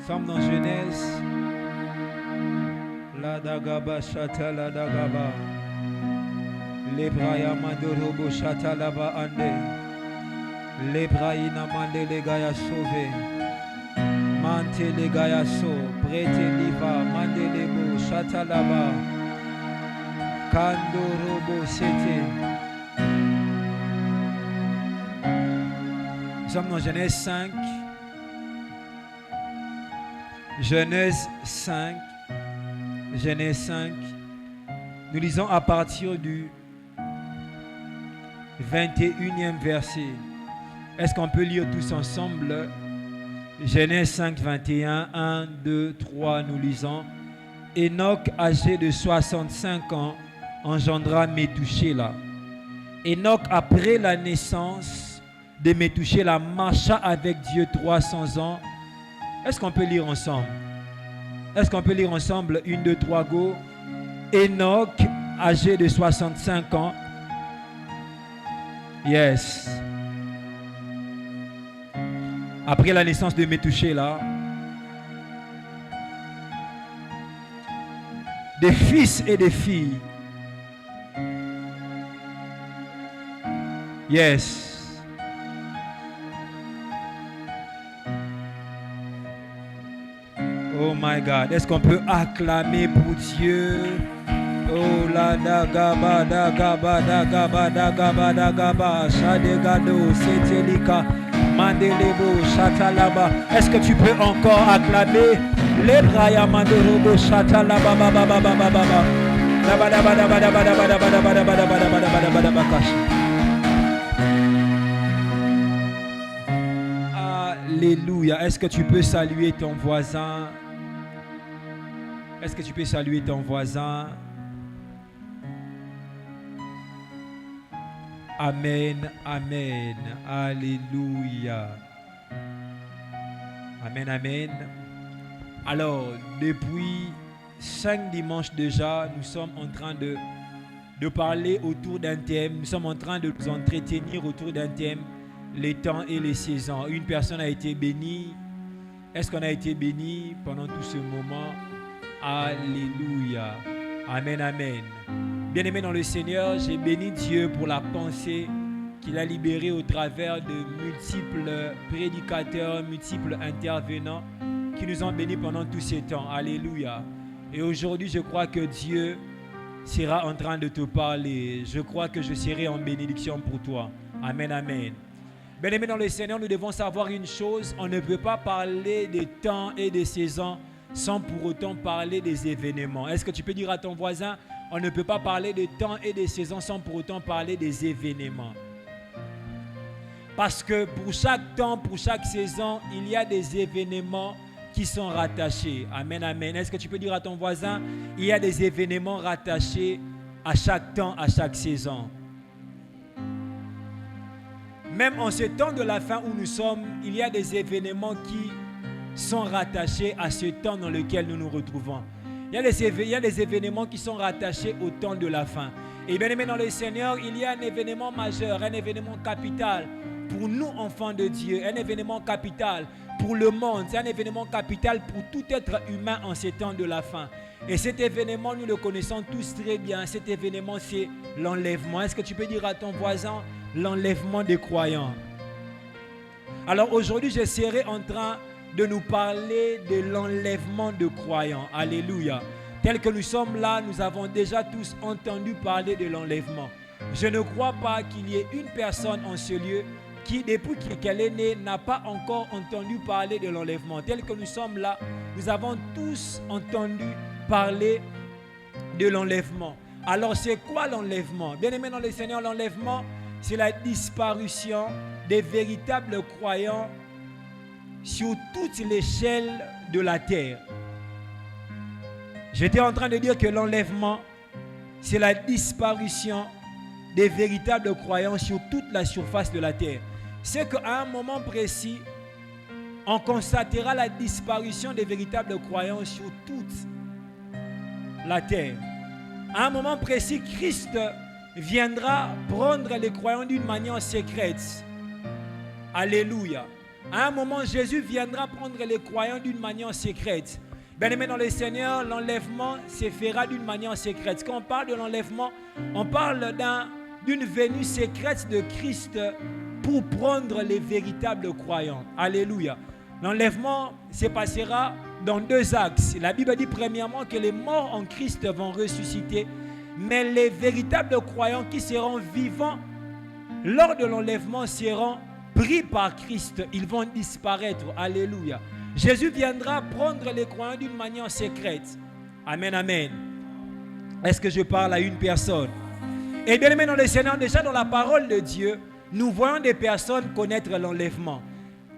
Nous sommes dans Genèse. La dagaba shata la dagaba. Lebraya mandorobo shata laba ande. Lebraïna mande le gaya sauvé. Mante le gaya so. Prete liva mande lebo shata laba. Kandorobo sete. Nous sommes dans Genèse 5. Genèse 5. Genèse 5. Nous lisons à partir du 21e verset. Est-ce qu'on peut lire tous ensemble? Genèse 5, 21. 1, 2, 3, nous lisons. Enoch, âgé de 65 ans, engendra Métouchéla. Enoch, après la naissance de Métouchéla, marcha avec Dieu 300 ans. Est-ce qu'on peut lire ensemble? Est-ce qu'on peut lire ensemble? 1, 2, 3, go. Enoch, âgé de 65 ans. Yes. Après la naissance de Métouchéla, des fils et des filles. Yes. Oh my God, est-ce qu'on peut acclamer pour Dieu? Oh la dagaba dagaba dagaba dagaba dagaba shadegado setelika mandelebo shatalaba. Est-ce que tu peux encore acclamer? Lebraya mandorobo shatalaba baba baba baba baba. Alléluia. Est-ce que tu peux saluer ton voisin? Est-ce que tu peux saluer ton voisin? Amen, amen, alléluia. Amen, amen. Alors, depuis 5 dimanches déjà, nous sommes en train de parler autour d'un thème. Nous sommes en train de nous entretenir autour d'un thème, les temps et les saisons. Une personne a été bénie. Est-ce qu'on a été béni pendant tout ce moment? Alléluia. Amen, amen. Bien-aimé dans le Seigneur, j'ai béni Dieu pour la pensée qu'il a libérée au travers de multiples prédicateurs, multiples intervenants qui nous ont bénis pendant tous ces temps. Alléluia. Et aujourd'hui, je crois que Dieu sera en train de te parler. Je crois que je serai en bénédiction pour toi. Amen, amen. Bien-aimé dans le Seigneur, nous devons savoir une chose. On ne peut pas parler des temps et des saisons sans pour autant parler des événements. Est-ce que tu peux dire à ton voisin, on ne peut pas parler des temps et des saisons sans pour autant parler des événements. Parce que pour chaque temps, pour chaque saison, il y a des événements qui sont rattachés. Amen, amen. Est-ce que tu peux dire à ton voisin, il y a des événements rattachés à chaque temps, à chaque saison. Même en ce temps de la fin où nous sommes, il y a des événements qui sont rattachés à ce temps dans lequel nous nous retrouvons. Il y a des événements qui sont rattachés au temps de la fin. Et bien aimé dans le Seigneur, il y a un événement majeur, un événement capital pour nous enfants de Dieu, un événement capital pour le monde, c'est un événement capital pour tout être humain en ces temps de la fin. Et cet événement, nous le connaissons tous très bien. Cet événement, c'est l'enlèvement. Est-ce que tu peux dire à ton voisin, l'enlèvement des croyants? Alors aujourd'hui, je serai en train de nous parler de l'enlèvement de croyants. Alléluia. Tel que nous sommes là, nous avons déjà tous entendu parler de l'enlèvement. Je ne crois pas qu'il y ait une personne en ce lieu qui, depuis qu'elle est née, n'a pas encore entendu parler de l'enlèvement. Tel que nous sommes là, nous avons tous entendu parler de l'enlèvement. Alors c'est quoi l'enlèvement? Bien aimé dans le Seigneur, l'enlèvement, c'est la disparition des véritables croyants sur toute l'échelle de la terre. J'étais en train de dire que l'enlèvement, c'est la disparition des véritables croyants sur toute la surface de la terre. C'est qu'à un moment précis, on constatera la disparition des véritables croyants sur toute la terre. À un moment précis, Christ viendra prendre les croyants d'une manière secrète. Alléluia. À un moment, Jésus viendra prendre les croyants d'une manière secrète. Bien-aimés dans le Seigneur, l'enlèvement se fera d'une manière secrète. Quand on parle de l'enlèvement, on parle d'une venue secrète de Christ pour prendre les véritables croyants. Alléluia. L'enlèvement se passera dans deux axes. La Bible dit premièrement que les morts en Christ vont ressusciter, mais les véritables croyants qui seront vivants lors de l'enlèvement seront pris par Christ. Ils vont disparaître. Alléluia. Jésus viendra prendre les croyants d'une manière secrète. Amen, amen. Est-ce que je parle à une personne? Et bien aimé dans le Seigneur, déjà dans la parole de Dieu, nous voyons des personnes connaître l'enlèvement.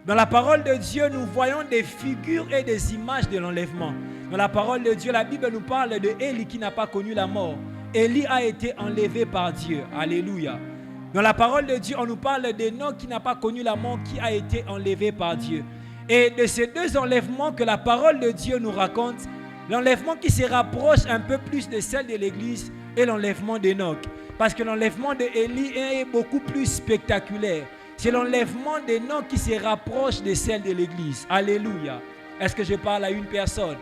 Dans la parole de Dieu, nous voyons des figures et des images de l'enlèvement. Dans la parole de Dieu, la Bible nous parle de Élie qui n'a pas connu la mort. Élie a été enlevé par Dieu. Alléluia. Dans la parole de Dieu, on nous parle d'Enoch qui n'a pas connu la mort, qui a été enlevé par Dieu. Et de ces deux enlèvements que la parole de Dieu nous raconte, l'enlèvement qui se rapproche un peu plus de celle de l'Église est l'enlèvement d'Enoch. Parce que l'enlèvement d'Élie est beaucoup plus spectaculaire. C'est l'enlèvement d'Enoch qui se rapproche de celle de l'Église. Alléluia. Est-ce que je parle à une personne?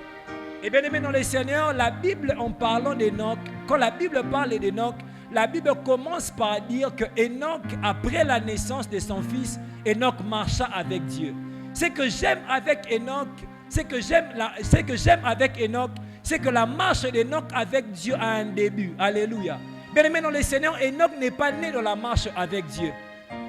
Et bien aimé dans le Seigneur, la Bible en parlant d'Enoch, quand la Bible parle d'Enoch, la Bible commence par dire que Enoch, après la naissance de son fils, Enoch marcha avec Dieu. Ce que j'aime avec Enoch, c'est que la marche d'Enoch avec Dieu a un début. Alléluia. Bien aimé dans le Seigneur, Enoch n'est pas né dans la marche avec Dieu.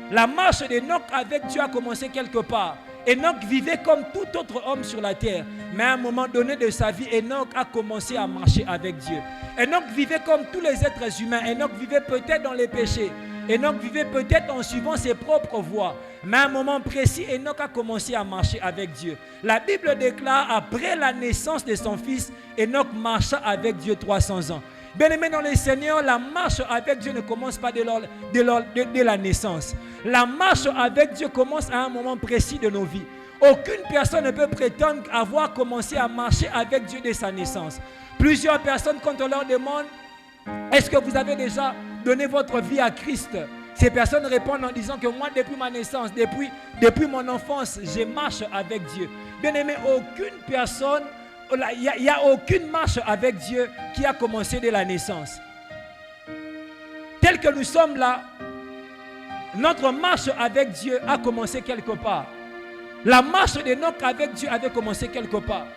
La marche d'Enoch avec Dieu a commencé quelque part. Enoch vivait comme tout autre homme sur la terre. Mais à un moment donné de sa vie, Enoch a commencé à marcher avec Dieu. Enoch vivait comme tous les êtres humains. Enoch vivait peut-être dans les péchés. Enoch vivait peut-être en suivant ses propres voies. Mais à un moment précis, Enoch a commencé à marcher avec Dieu. La Bible déclare, après la naissance de son fils, Enoch marcha avec Dieu 300 ans. Bien-aimé dans le Seigneur, la marche avec Dieu ne commence pas dès la naissance. La marche avec Dieu commence à un moment précis de nos vies. Aucune personne ne peut prétendre avoir commencé à marcher avec Dieu dès sa naissance. Plusieurs personnes, quand on leur demande, est-ce que vous avez déjà donné votre vie à Christ? Ces personnes répondent en disant que moi, depuis ma naissance, depuis mon enfance, je marche avec Dieu. Bien-aimé, aucune personne... Il n'y a aucune marche avec Dieu qui a commencé dès la naissance. Tel que nous sommes là, notre marche avec Dieu a commencé quelque part. La marche d'Enoch avec Dieu avait commencé quelque part.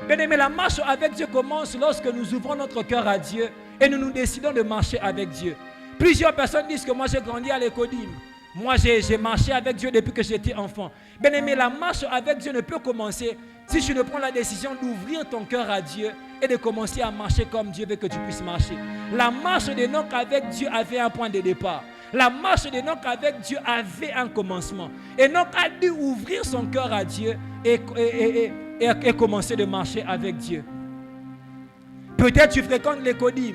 Bien-aimé, la marche avec Dieu commence lorsque nous ouvrons notre cœur à Dieu et nous décidons de marcher avec Dieu. Plusieurs personnes disent que moi j'ai grandi à l'Écodim. Moi j'ai marché avec Dieu depuis que j'étais enfant. Bien-aimé, la marche avec Dieu ne peut commencer si tu ne prends la décision d'ouvrir ton cœur à Dieu et de commencer à marcher comme Dieu veut que tu puisses marcher. La marche d'Enoch avec Dieu avait un point de départ. La marche d'Enoch avec Dieu avait un commencement. Enoch a dû ouvrir son cœur à Dieu et commencer de marcher avec Dieu. Peut-être tu fréquentes l'Écodim.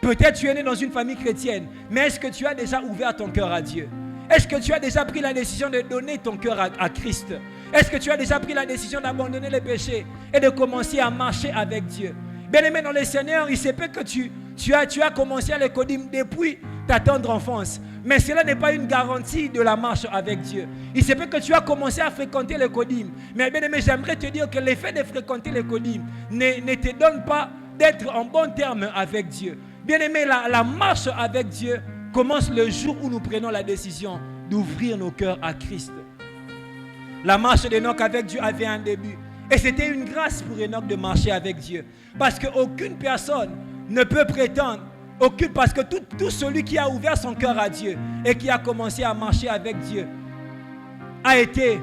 Peut-être tu es né dans une famille chrétienne. Mais est-ce que tu as déjà ouvert ton cœur à Dieu? Est-ce que tu as déjà pris la décision de donner ton cœur à Christ? Est-ce que tu as déjà pris la décision d'abandonner les péchés et de commencer à marcher avec Dieu? Bien-aimé dans le Seigneur, il se peut que tu as commencé à l'Écodim depuis ta tendre enfance. Mais cela n'est pas une garantie de la marche avec Dieu. Il se peut que tu as commencé à fréquenter l'Écodim. Mais bien-aimé, j'aimerais te dire que l'effet de fréquenter l'Écodim ne te donne pas d'être en bon terme avec Dieu. Bien-aimé, la marche avec Dieu commence le jour où nous prenons la décision d'ouvrir nos cœurs à Christ. La marche d'Enoch avec Dieu avait un début. Et c'était une grâce pour Enoch de marcher avec Dieu. Parce qu'aucune personne ne peut prétendre, parce que tout celui qui a ouvert son cœur à Dieu et qui a commencé à marcher avec Dieu a été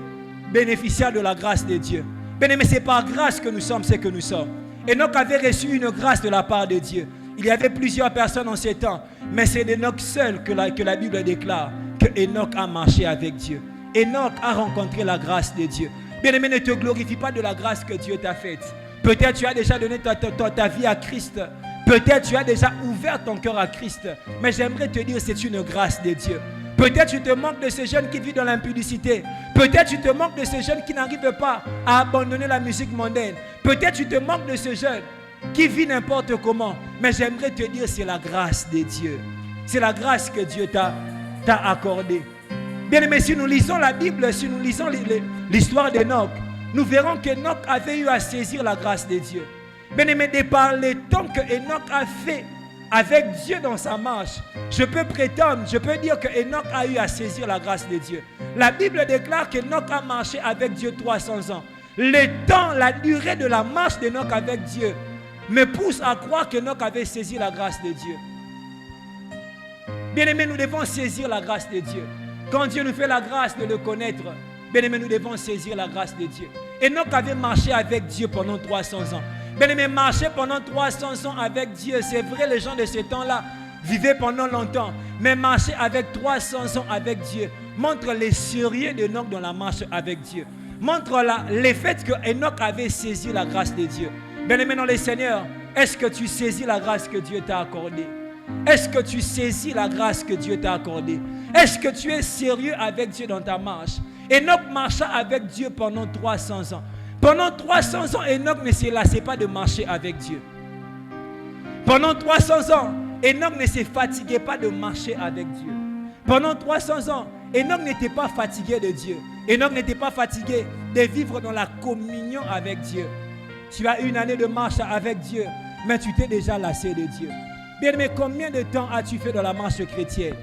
bénéficiaire de la grâce de Dieu. Bien aimé, c'est par grâce que nous sommes ce que nous sommes. Enoch avait reçu une grâce de la part de Dieu. Il y avait plusieurs personnes en ces temps, mais c'est d'Enoch seul que la Bible déclare que Enoch a marché avec Dieu. Enoch a rencontré la grâce de Dieu. Bien-aimé, ne te glorifie pas de la grâce que Dieu t'a faite. Peut-être tu as déjà donné ta vie à Christ. Peut-être tu as déjà ouvert ton cœur à Christ. Mais j'aimerais te dire, c'est une grâce de Dieu. Peut-être tu te manques de ces jeunes qui vivent dans l'impudicité. Peut-être tu te manques de ces jeunes qui n'arrivent pas à abandonner la musique mondaine. Peut-être tu te manques de ces jeunes qui vivent n'importe comment. Mais j'aimerais te dire, c'est la grâce de Dieu. C'est la grâce que Dieu t'a accordée. Bien aimé, si nous lisons la Bible, si nous lisons l'histoire d'Enoch, nous verrons qu'Enoch avait eu à saisir la grâce de Dieu. Bien aimé, de par le temps que Enoch a fait avec Dieu dans sa marche, je peux prétendre, je peux dire que Enoch a eu à saisir la grâce de Dieu. La Bible déclare qu'Enoch a marché avec Dieu 300 ans. Le temps, la durée de la marche d'Enoch avec Dieu me pousse à croire qu'Enoch avait saisi la grâce de Dieu. Bien aimé, nous devons saisir la grâce de Dieu. Quand Dieu nous fait la grâce de le connaître, bien aimé, nous devons saisir la grâce de Dieu. Enoch avait marché avec Dieu pendant 300 ans. Bien aimé, marcher pendant 300 ans avec Dieu, c'est vrai, les gens de ce temps-là vivaient pendant longtemps. Mais marcher avec 300 ans avec Dieu montre les sérieux d'Enoch dans la marche avec Dieu. Montre le fait que Enoch avait saisi la grâce de Dieu. Bien aimé dans le Seigneur, est-ce que tu saisis la grâce que Dieu t'a accordée? Est-ce que tu saisis la grâce que Dieu t'a accordée? Est-ce que tu es sérieux avec Dieu dans ta marche? Enoch marcha avec Dieu pendant 300 ans. Pendant 300 ans, Enoch ne se lassait pas de marcher avec Dieu. Pendant 300 ans, Enoch ne se fatiguait pas de marcher avec Dieu. Pendant 300 ans, Enoch n'était pas fatigué de Dieu. Enoch n'était pas fatigué de vivre dans la communion avec Dieu. Tu as une année de marche avec Dieu, mais tu t'es déjà lassé de Dieu. Bien, mais combien de temps as-tu fait dans la marche chrétienne?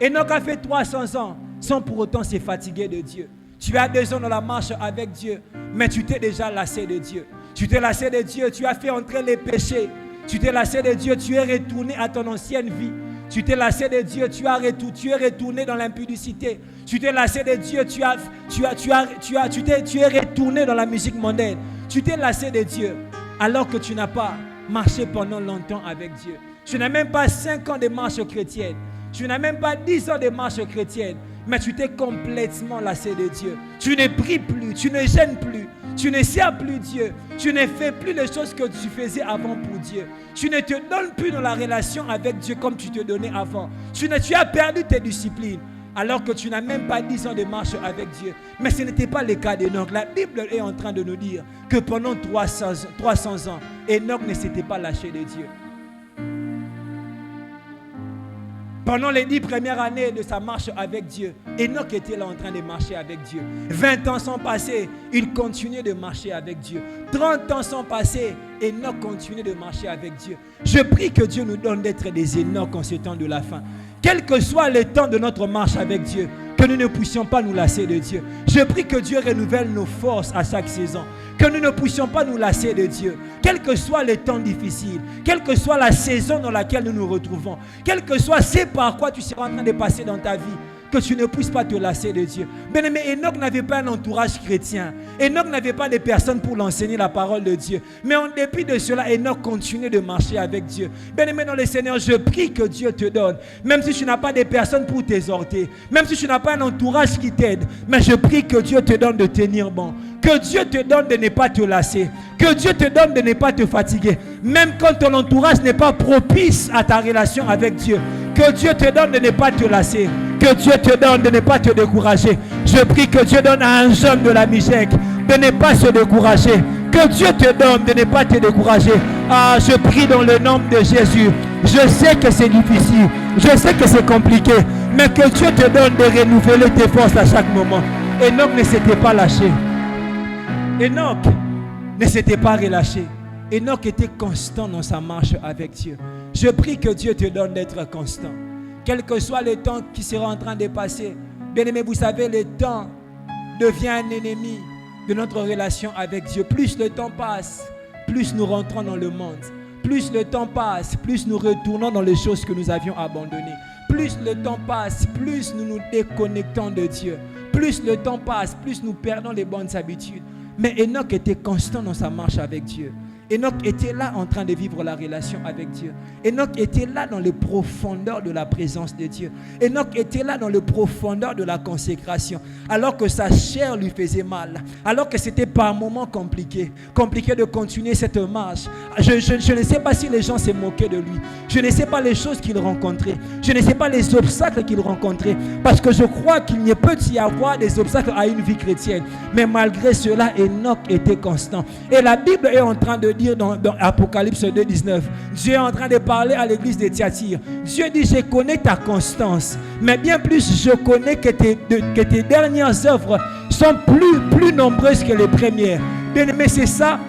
Enoch a fait 300 ans sans pour autant se fatiguer de Dieu. Tu as 2 ans dans la marche avec Dieu, mais tu t'es déjà lassé de Dieu. Tu t'es lassé de Dieu, tu as fait entrer les péchés. Tu t'es lassé de Dieu, tu es retourné à ton ancienne vie. Tu t'es lassé de Dieu, tu es retourné dans l'impudicité. Tu t'es lassé de Dieu, tu es retourné dans la musique mondaine. Tu t'es lassé de Dieu alors que tu n'as pas marché pendant longtemps avec Dieu. Tu n'as même pas 5 ans de marche chrétienne. Tu n'as même pas 10 ans de marche chrétienne. Mais tu t'es complètement lassé de Dieu. Tu ne pries plus, tu ne gênes plus. Tu ne sers plus Dieu. Tu ne fais plus les choses que tu faisais avant pour Dieu. Tu ne te donnes plus dans la relation avec Dieu comme tu te donnais avant. Tu as perdu tes disciplines. Alors que tu n'as même pas 10 ans de marche avec Dieu. Mais ce n'était pas le cas d'Enoch. La Bible est en train de nous dire que pendant 300 ans, Enoch ne s'était pas lâché de Dieu. Pendant les 10 premières années de sa marche avec Dieu, Enoch était là en train de marcher avec Dieu. 20 ans sont passés, il continuait de marcher avec Dieu. 30 ans sont passés, Enoch continuait de marcher avec Dieu. Je prie que Dieu nous donne d'être des Enoch en ce temps de la fin. Quel que soit le temps de notre marche avec Dieu, que nous ne puissions pas nous lasser de Dieu. Je prie que Dieu renouvelle nos forces à chaque saison. Que nous ne puissions pas nous lasser de Dieu. Quel que soit le temps difficile, quelle que soit la saison dans laquelle nous nous retrouvons, quel que soit ce par quoi tu seras en train de passer dans ta vie, que tu ne puisses pas te lasser de Dieu. Bien-aimé, Enoch n'avait pas un entourage chrétien. Enoch n'avait pas de personnes pour l'enseigner la parole de Dieu. Mais en dépit de cela, Enoch continuait de marcher avec Dieu. Bien-aimé dans le Seigneur, je prie que Dieu te donne, même si tu n'as pas de personnes pour t'exhorter, même si tu n'as pas un entourage qui t'aide, mais je prie que Dieu te donne de tenir bon. Que Dieu te donne de ne pas te lasser. Que Dieu te donne de ne pas te fatiguer. Même quand ton entourage n'est pas propice à ta relation avec Dieu. Que Dieu te donne de ne pas te lasser. Que Dieu te donne de ne pas te décourager. Je prie que Dieu donne à un jeune de la Michèque de ne pas se décourager. Que Dieu te donne de ne pas te décourager. Ah, je prie dans le nom de Jésus. Je sais que c'est difficile. Je sais que c'est compliqué. Mais que Dieu te donne de renouveler tes forces à chaque moment. Enoch ne s'était pas lâché. Enoch ne s'était pas relâché. Enoch était constant dans sa marche avec Dieu. Je prie que Dieu te donne d'être constant. Quel que soit le temps qui sera en train de passer. Bien-aimé, vous savez, le temps devient un ennemi de notre relation avec Dieu. Plus le temps passe, plus nous rentrons dans le monde. Plus le temps passe, plus nous retournons dans les choses que nous avions abandonnées. Plus le temps passe, plus nous nous déconnectons de Dieu. Plus le temps passe, plus nous perdons les bonnes habitudes. Mais Enoch était constant dans sa marche avec Dieu. Enoch était là en train de vivre la relation avec Dieu. Enoch était là dans les profondeurs de la présence de Dieu. Enoch était là dans les profondeurs de la consécration. Alors que sa chair lui faisait mal. Alors que c'était par moments compliqué. Compliqué de continuer cette marche. Je ne sais pas si les gens se moquaient de lui. Je ne sais pas les choses qu'il rencontrait. Je ne sais pas les obstacles qu'il rencontrait. Parce que je crois qu'il ne peut y avoir des obstacles à une vie chrétienne. Mais malgré cela, Enoch était constant. Et la Bible est en train de dire dans Apocalypse 2,19. Dieu est en train de parler à l'église de Thyatire. Dieu dit, je connais ta constance, mais bien plus, je connais que tes dernières œuvres sont plus nombreuses que les premières. Bien-aimé, c'est ça,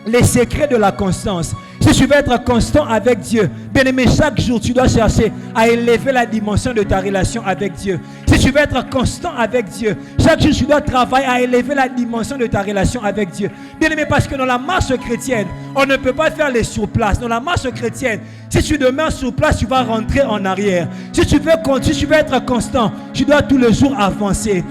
les secrets de la constance. Si tu veux être constant avec Dieu, bien-aimé, chaque jour, tu dois chercher à élever la dimension de ta relation avec Dieu. Si tu veux être constant avec Dieu, chaque jour, tu dois travailler à élever la dimension de ta relation avec Dieu. Bien-aimé, parce que dans la marche chrétienne, on ne peut pas faire les surplaces. Dans la marche chrétienne, si tu demeures sur place, tu vas rentrer en arrière. Si tu veux être constant, tu dois tous les jours avancer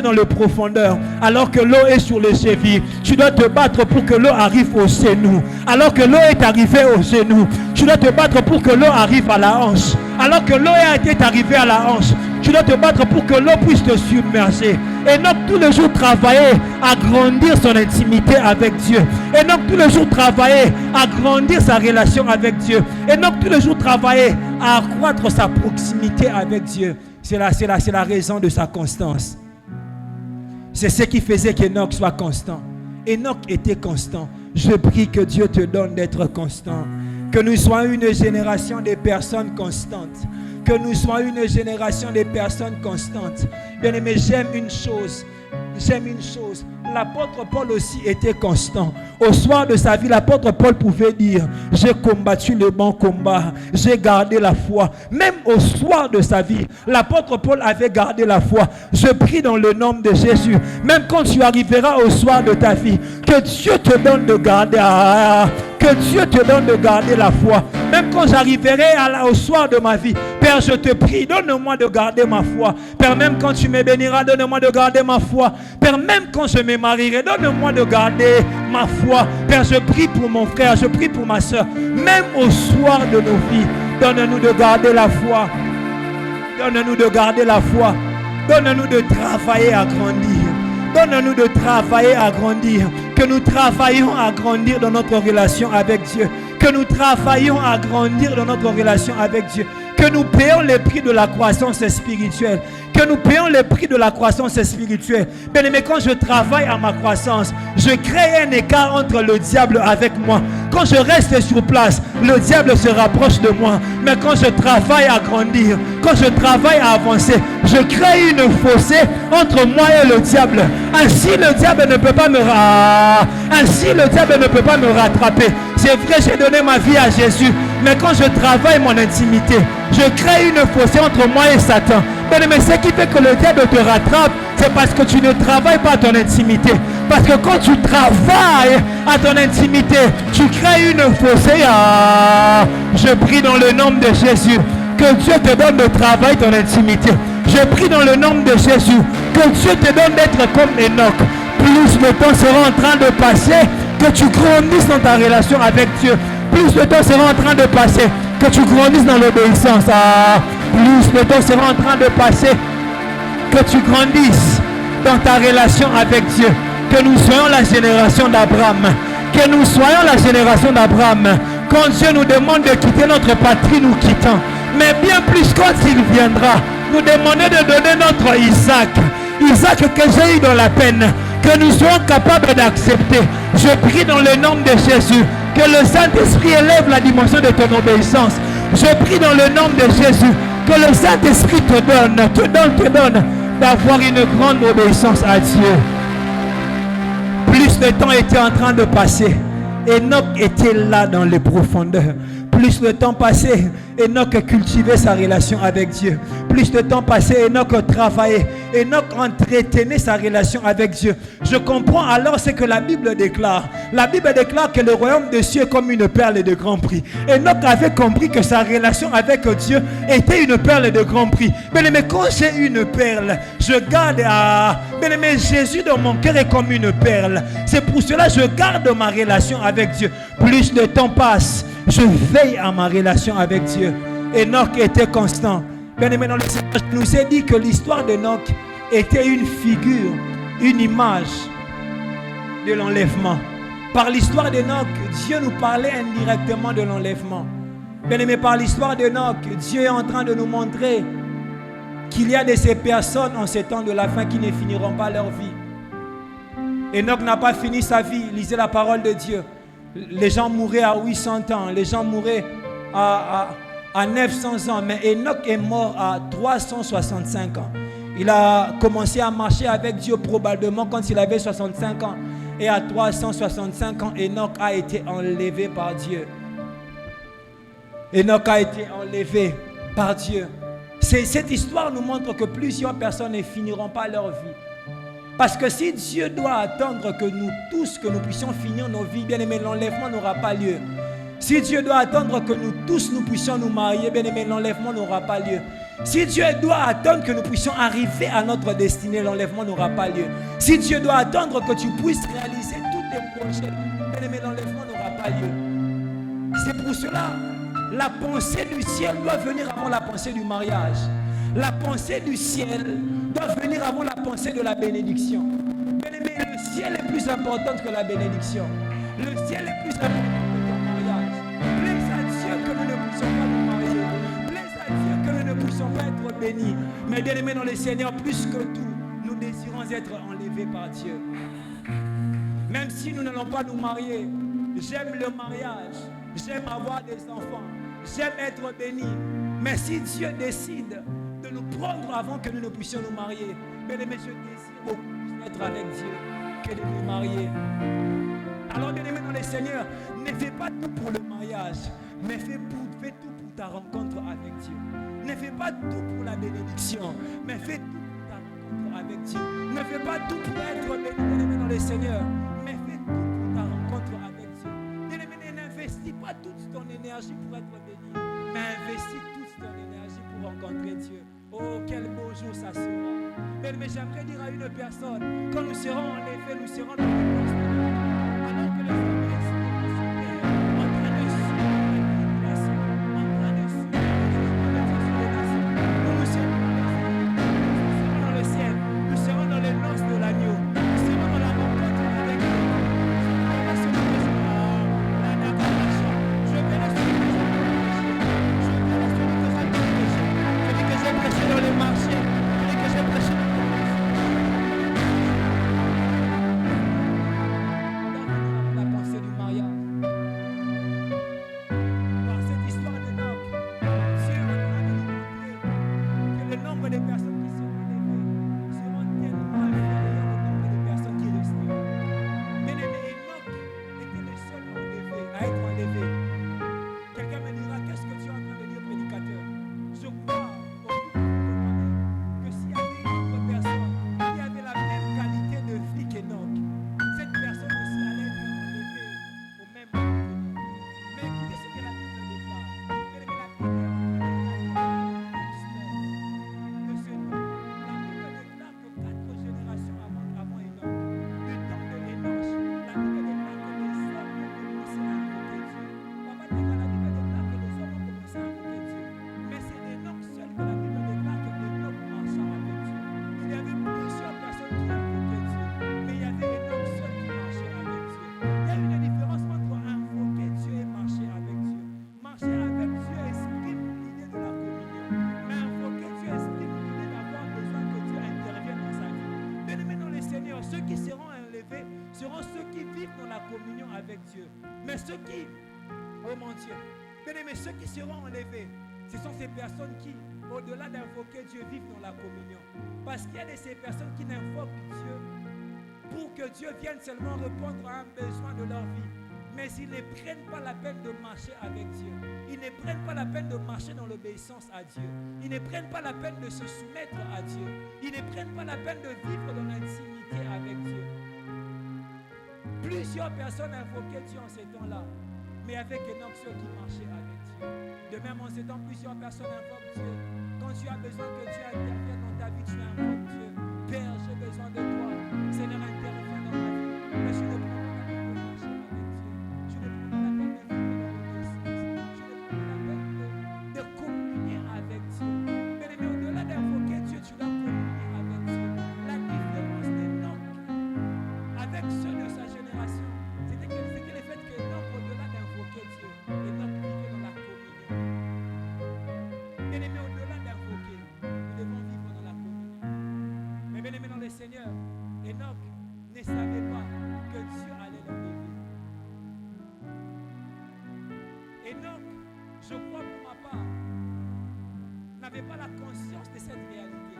dans les profondeurs. Alors que l'eau est sur les chevilles, tu dois te battre pour que l'eau arrive aux genoux. Alors que l'eau est arrivée aux genoux, tu dois te battre pour que l'eau arrive à la hanche. Alors que l'eau est arrivée à la hanche, tu dois te battre pour que l'eau puisse te submerger. Enoch tous les jours travaillait à grandir son intimité avec Dieu. Enoch tous les jours travaillait à grandir sa relation avec Dieu. Enoch tous les jours travaillait à accroître sa proximité avec Dieu. C'est la raison de sa constance. C'est ce qui faisait qu'Enoch soit constant. Enoch était constant. Je prie que Dieu te donne d'être constant. Que nous soyons une génération de personnes constantes. Que nous soyons une génération de personnes constantes. Bien-aimé, j'aime une chose. L'apôtre Paul aussi était constant. Au soir de sa vie, l'apôtre Paul pouvait dire, j'ai combattu le bon combat, j'ai gardé la foi. Même au soir de sa vie, l'apôtre Paul avait gardé la foi. Je prie dans le nom de Jésus, même quand tu arriveras au soir de ta vie, que Dieu te donne de garder la foi. Même quand j'arriverai au soir de ma vie, Père, je te prie, donne-moi de garder ma foi. Père, même quand tu me béniras, donne-moi de garder ma foi. Père, même quand je me marierai, donne-moi de garder ma foi. Père, je prie pour mon frère, je prie pour ma soeur. Même au soir de nos vies, donne-nous de garder la foi. Donne-nous de garder la foi. Donne-nous de travailler à grandir. Donne-nous de travailler à grandir. Que nous travaillions à grandir dans notre relation avec Dieu. Que nous travaillions à grandir dans notre relation avec Dieu. Que nous payons le prix de la croissance spirituelle. Que nous payons le prix de la croissance spirituelle. Bien-aimé, quand je travaille à ma croissance, je crée un écart entre le diable avec moi. Quand je reste sur place, le diable se rapproche de moi. Mais quand je travaille à grandir, quand je travaille à avancer, je crée une fossé entre moi et le diable. Ainsi, le diable ne peut pas me rattraper. C'est vrai, j'ai donné ma vie à Jésus. Mais quand je travaille mon intimité, je crée une fossé entre moi et Satan. Mais ce qui fait que le diable te rattrape, c'est parce que tu ne travailles pas à ton intimité. Parce que quand tu travailles à ton intimité, tu crées une fossé. Je prie dans le nom de Jésus que Dieu te donne de travailler ton intimité. Je prie dans le nom de Jésus que Dieu te donne d'être comme Enoch. Plus le temps sera en train de passer, que tu grandisses dans ta relation avec Dieu. Plus le temps sera en train de passer, que tu grandisses dans l'obéissance. Plus le temps sera en train de passer, que tu grandisses dans ta relation avec Dieu. Que nous soyons la génération d'Abraham. Que nous soyons la génération d'Abraham. Quand Dieu nous demande de quitter notre patrie, nous quittons. Mais bien plus quand il viendra, nous demander de donner notre Isaac. Isaac que j'ai eu dans la peine. Que nous soyons capables d'accepter. Je prie dans le nom de Jésus. Que le Saint-Esprit élève la dimension de ton obéissance. Je prie dans le nom de Jésus. Que le Saint-Esprit te donne d'avoir une grande obéissance à Dieu. Plus le temps était en train de passer, Enoch était là dans les profondeurs. Plus le temps passait, Enoch cultivait sa relation avec Dieu. Plus le temps passait, Enoch travaillait. Enoch entretenait sa relation avec Dieu. Je comprends alors ce que la Bible déclare. La Bible déclare que le royaume des cieux est comme une perle de grand prix. Enoch avait compris que sa relation avec Dieu était une perle de grand prix. Mais quand j'ai une perle, je garde Bien-aimé, Jésus dans mon cœur est comme une perle. C'est pour cela que je garde ma relation avec Dieu. Plus le temps passe, je veille à ma relation avec Dieu. Enoch était constant. Bien-aimé, dans le Seigneur, je nous ai dit que l'histoire d'Enoch était une figure, une image de l'enlèvement. Par l'histoire d'Enoch, Dieu nous parlait indirectement de l'enlèvement. Bien-aimé, par l'histoire d'Enoch, Dieu est en train de nous montrer qu'il y a de ces personnes en ces temps de la fin qui ne finiront pas leur vie. Enoch n'a pas fini sa vie. Lisez la parole de Dieu. Les gens mouraient à 800 ans, les gens mouraient à 900 ans, mais Enoch est mort à 365 ans. Il a commencé à marcher avec Dieu probablement quand il avait 65 ans. Et à 365 ans, Enoch a été enlevé par Dieu. Enoch a été enlevé par Dieu. Cette histoire nous montre que plusieurs personnes ne finiront pas leur vie. Parce que si Dieu doit attendre que nous tous, que nous puissions finir nos vies, bien aimé, l'enlèvement n'aura pas lieu. Si Dieu doit attendre que nous tous nous puissions nous marier, bien aimé, l'enlèvement n'aura pas lieu. Si Dieu doit attendre que nous puissions arriver à notre destinée, l'enlèvement n'aura pas lieu. Si Dieu doit attendre que tu puisses réaliser tous tes projets, bien aimé, l'enlèvement n'aura pas lieu. C'est pour cela, la pensée du ciel doit venir avant la pensée du mariage. La pensée du ciel doit venir avant la pensée de la bénédiction. Bien aimé, le ciel est plus important que la bénédiction. Le ciel est plus important que ton mariage. Plaise à Dieu que nous ne puissions pas nous marier. Plaise à Dieu que nous ne puissions pas être bénis. Mais bien aimé dans le Seigneur, plus que tout, nous désirons être enlevés par Dieu. Même si nous n'allons pas nous marier, j'aime le mariage, j'aime avoir des enfants, j'aime être béni. Mais si Dieu décide de nous prendre avant que nous ne puissions nous marier, bien aimé, je désire beaucoup être avec Dieu que de nous marier. Alors bien aimé dans le Seigneur, ne fais pas tout pour le mariage, mais fais tout pour ta rencontre avec Dieu. Ne fais pas tout pour la bénédiction, mais fais tout pour ta rencontre avec Dieu. Ne fais pas tout pour être béni, bien aimé dans le Seigneur, mais fais tout pour ta rencontre avec Dieu. Bien aimé, n'investis pas toute ton énergie pour être béni, mais investis toute ton énergie pour rencontrer Dieu. Oh, quel beau jour ça sera. Mais j'aimerais dire à une personne, quand nous serons en effet, nous serons dans le poste. Alors que les familles sont en train de suivre la population, en train de suivre les nations. Nous serons dans le ciel, nous serons dans les noces de l'agneau, nous serons dans la rencontre avec Dieu. Je verrai celui que j'ai prêché dans les marchés, celui que j'ai prêché dans les la pensée du mariage. Par cette histoire de Noc, Dieu est en train de nous montrer que le nombre de personnes qui seront enlevées seront tellement inférieurs au nombre de personnes qui resteront. Bien aimé, Enoch était le seul à être enlevé. Quelqu'un me dira, qu'est-ce que tu es en train de dire, prédicateur? Je crois que s'il y avait une autre personne qui avait la même qualité de vie qu'Enoch, cette personne aussi allait être enlevée au même moment que nous. Mais écoutez ce que la Bible déclare. La Bible déclare que 4 générations avant Enoch, du temps de Enoch, la Bible déclare que les hommes ont commencé à invoquer Dieu. Papa, la Bible déclare que les hommes ont commencé à invoquer Dieu. Mais c'est Enoch seul que la Bible déclare que Enoch marcha avec Dieu. Il y avait plusieurs personnes qui invoquaient Dieu, mais il y avait Enoch seul qui marchait avec Dieu. Il y a une différence entre invoquer Dieu et marcher avec Dieu. Marcher avec Dieu exprime l'idée de la communion, mais invoquer Dieu exprime l'idée d'avoir besoin que Dieu intervienne dans sa vie. Bien aimé dans le Seigneur, ceux qui seront enlevés seront ceux qui vivent dans la communion avec Dieu. Mais ceux qui, oh mon Dieu, bien aimé, ceux qui seront enlevés, ce sont ces personnes qui, au-delà d'invoquer Dieu, vivent dans la communion. Parce qu'il y a de ces personnes qui n'invoquent Dieu pour que Dieu vienne seulement répondre à un besoin de leur vie. Mais ils ne prennent pas la peine de marcher avec Dieu. Ils ne prennent pas la peine de marcher dans l'obéissance à Dieu. Ils ne prennent pas la peine de se soumettre à Dieu. Ils ne prennent pas la peine de vivre dans l'intimité avec Dieu. Plusieurs personnes invoquaient Dieu en ces temps-là, mais avec Enoch ceux qui marchaient avec Dieu. De même en ces temps, plusieurs personnes invoquent Dieu. Quand tu as besoin que Dieu intervienne dans ta vie, tu invoques Dieu. Père, j'ai besoin de toi. Seigneur, interviens dans ma vie. Mais je ne prends pas la peine de marcher avec Dieu. Je ne prends pas la peine de vivre dans l'obéissance. Je ne prends pas la peine de communier avec Dieu. Mais au-delà d'invoquer Dieu, tu dois communier avec Dieu. La différence d'Enoch avec ceux de sa génération, c'était le fait qu'Enoch, au-delà d'invoquer Dieu, Enoch vivait dans la communion. Bien-aimé, au-delà d'invoquer, nous devons vivre dans la communion. Mais bien-aimé dans le Seigneur, Enoch je crois pour ma part, n'avait pas la conscience de cette réalité.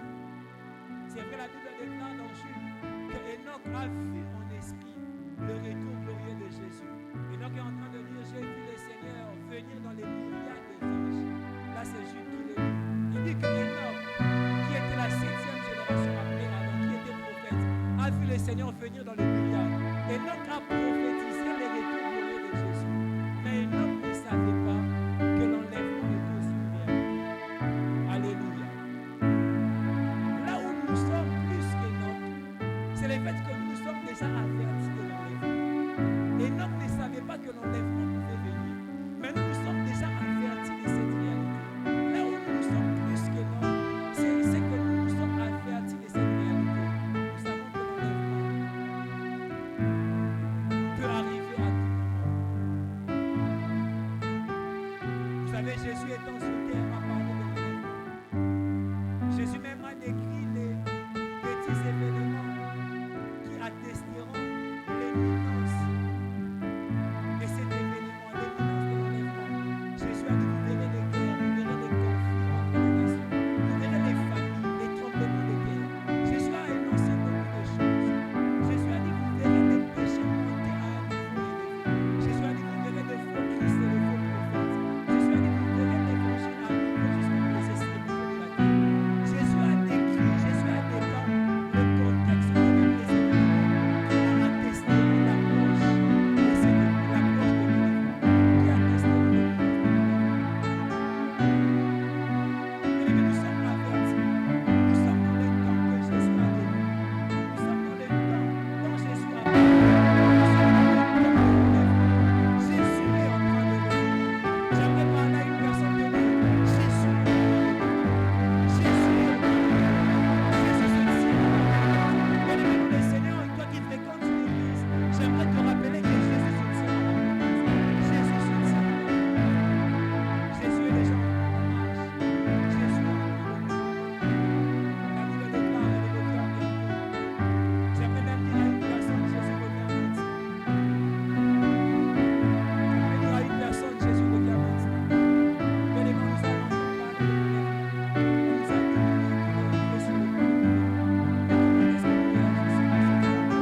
C'est vrai, la Bible déclare dans Jules que Enoch a vu en esprit le retour glorieux de Jésus. Enoch est en train de dire, j'ai vu le Seigneur venir dans les myriades des anges. Là, c'est Jules qui le dit. Il dit que Enoch, qui était la 7e génération après Adam, qui était prophète, a vu le Seigneur venir dans les myriades. Enoch a prophétisé le retour glorieux de Jésus. Mais Enoch ne savait pas que l'enlèvement était aussi réel. Alléluia. Là où nous sommes plus qu'Enoch, c'est le fait que nous sommes déjà avertis de l'enlèvement. Enoch ne savait pas que l'enlèvement pouvait venir. Mais nous sommes déjà avertis de cette réalité. Là où nous sommes plus qu'Enoch, c'est que nous sommes avertis de cette réalité. Nous savons que l'enlèvement peut arriver à tout moment. Vous savez, Jésus étant sur terre a parlé de l'enlèvement. Jésus même a décrit les petits événements qui attesteront l'éminence de cet événement, l'éminence de l'enlèvement. Jésus a dit, vous verrez les guerres, vous verrez les conflits entre les nations, vous verrez les familles, les tremblements de terre. Jésus a énoncé beaucoup de choses. Jésus a dit, vous verrez les péchés monter à un niveau élevé. Jésus a dit, vous verrez les faux Christ et les faux prophètes. Jésus a dit, vous verrez l'évangile arriver jusqu'aux extrémités de la terre. Jésus a décrit, Jésus a dépeint le contexte de les événements qui a attesté l'approche de cette l'approche de l'enlèvement, qui a attesté l'enlèvement. Mais nous sommes avertis. Nous sommes dans le temps que Jésus a donné. Nous sommes dans le temps dont Jésus a parlé. Nous sommes dans le temps de l'enlèvement. Jésus est en train de revenir. J'aimerais parler à une personne de dire, Jésus est en train de revenir. Jésus est en train de revenir. Jésus se tient. Bien-aimé, le Seigneur, toi qui fréquentes une église, j'aimerais te rappeler que Jésus se tient. Jésus se tient. Jésus est déjà en marche. Jésus est en train de revenir. La Bible déclare, il revient bientôt. J'aimerais même dire à une personne, Jésus revient maintenant. J'aimerais dire à une personne, Jésus revient maintenant. Bien-aimé, nous allons encore parler de l'enlèvement. On nous a demandé de prier sur le point de l'enlèvement. Mais comment est-ce que nous réagissons à cette parole?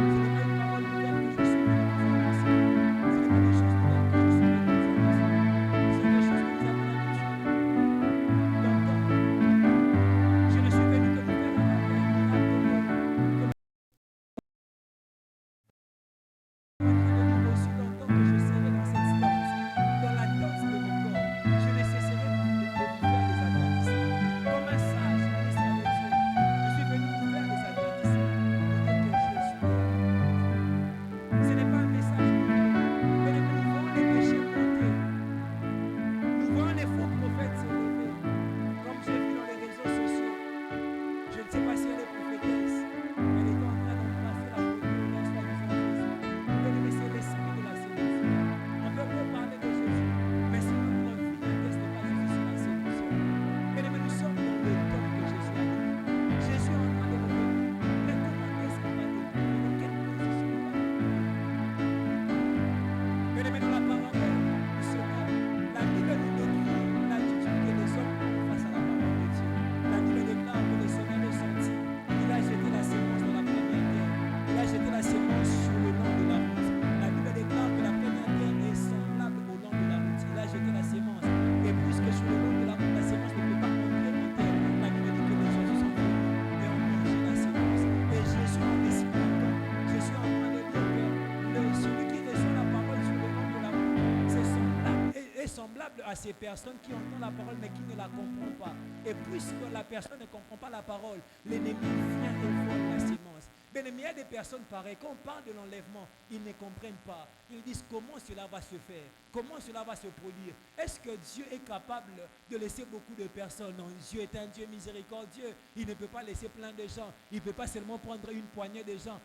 Ce n'est pas une parole nouvelle que je suis venu vous annoncer. Ce n'est pas des choses nouvelles que je suis venu vous annoncer. Ce sont des choses que nous avons l'habitude d'entendre. Je ne suis venu que vous faire un appel, un appel. En train de dire aussi longtemps que je serai dans cette stance, dans la danse de mon corps, je ne cesserai de vous faire des avertissements. Comme un sage ministre de Dieu, je suis venu vous faire des avertissements pour dire que Jésus est là. Ce n'est pas un message nouveau, mais nous voyons les péchés monter. Nous voyons les faux prophètes s'élever. Comme j'ai vu dans les réseaux sociaux, je ne sais pas si elle est prophétesse, elle est en train d'embrasser la photo dans sa vision de Jésus. Bien-aimé, c'est l'esprit de la séduction. On peut pas parler de Jésus, mais si notre vie n'atteste pas Jésus, c'est la séduction. Bien-aimé, nous sommes dans le temps que Jésus a dit. Jésus est en train de revenir. Mais comment est-ce qu'il va devenir? Dans quelle position il va devenir? Bien-aimé, dans la parabole du semeur, la Bible nous décrit l'attitude que les hommes ont face à la parole de Dieu. La Bible déclare que le semeur est sorti. Il a jeté la sémence dans la première terre. Il a jeté la sémence sur le long de la route. La Bible déclare que la première terre est semblable au long de la route. Il a jeté la sémence. Et puisque sur le long de la route, la sémence ne peut pas entrer en terre, la Bible dit que les Jésus sont venus et ont mangé la sémence. Et Jésus en disputant, Jésus est en train de dire que celui qui reçoit la parole sur le long de la route, c'est semblable à ces personnes qui entendent la parole mais qui ne la comprennent pas. Et puisque la personne ne comprend pas la parole, l'ennemi vient et vole la sémence. Bien, il y a des personnes pareilles, quand on parle de l'enlèvement, ils ne comprennent pas. Ils disent comment cela va se faire, comment cela va se produire. Est-ce que Dieu est capable de laisser beaucoup de personnes? Non, Dieu est un Dieu miséricordieux. Il ne peut pas laisser plein de gens. Il ne peut pas seulement prendre une poignée de gens.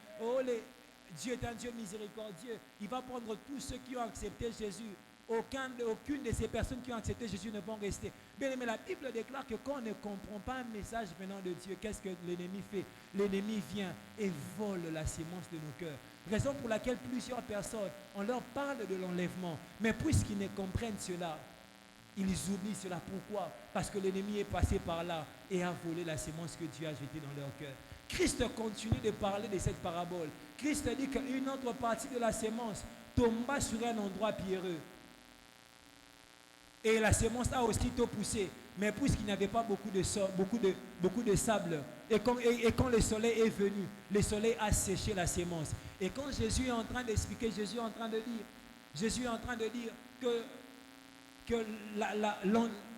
Dieu est un Dieu miséricordieux. Il va prendre tous ceux qui ont accepté Jésus. Aucune de ces personnes qui ont accepté Jésus ne vont rester. Bien aimé, la Bible déclare que quand on ne comprend pas un message venant de Dieu, qu'est-ce que l'ennemi fait? L'ennemi vient et vole la sémence de nos cœurs. Raison pour laquelle plusieurs personnes, on leur parle de l'enlèvement. Mais puisqu'ils ne comprennent cela, Ils oublient cela. Pourquoi? Parce que l'ennemi est passé par là et a volé la sémence que Dieu a jetée dans leur cœur. Christ continue de parler de cette parabole. Christ dit qu'une autre partie de la sémence tomba sur un endroit pierreux. Et la sémence a aussitôt poussé. Mais puisqu'il n'y avait pas beaucoup de sable, et quand le soleil est venu, le soleil a séché la sémence. Et quand Jésus est en train d'expliquer, Jésus est en train de dire que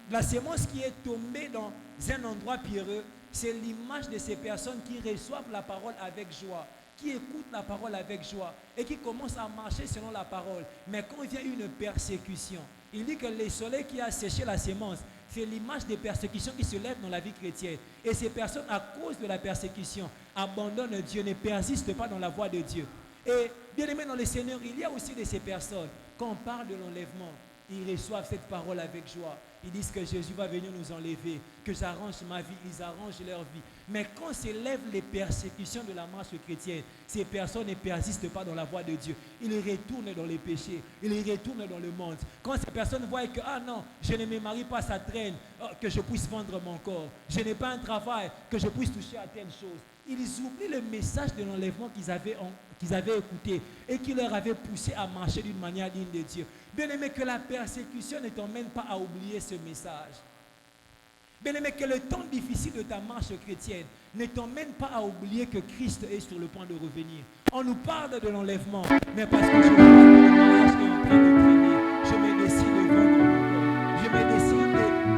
la sémence qui est tombée dans un endroit pierreux, c'est l'image de ces personnes qui reçoivent la parole avec joie, qui écoutent la parole avec joie et qui commencent à marcher selon la parole. Mais quand vient une persécution, il dit que le soleil qui a séché la sémence, c'est l'image des persécutions qui se lèvent dans la vie chrétienne. Et ces personnes, à cause de la persécution, abandonnent Dieu, ne persistent pas dans la voie de Dieu. Et bien aimé dans le Seigneur, il y a aussi de ces personnes, quand on parle de l'enlèvement, ils reçoivent cette parole avec joie. Ils disent que Jésus va venir nous enlever, que j'arrange ma vie, ils arrangent leur vie. Mais quand s'élèvent les persécutions de la marche chrétienne, ces personnes ne persistent pas dans la voie de Dieu. Ils retournent dans les péchés, ils retournent dans le monde. Quand ces personnes voient que, ah non, je ne me marie pas, ça traîne, que je puisse vendre mon corps. Je n'ai pas un travail, que je puisse toucher à telle chose. Ils oublient le message de l'enlèvement qu'ils avaient écouté et qui leur avait poussé à marcher d'une manière digne de Dieu. Bien aimé, que la persécution ne t'emmène pas à oublier ce message. Bien aimé, que le temps difficile de ta marche chrétienne ne t'emmène pas à oublier que Christ est sur le point de revenir. On nous parle de l'enlèvement, mais parce que je vois que le mariage est en train de traîner, je me décide de vendre mon corps. Je me décide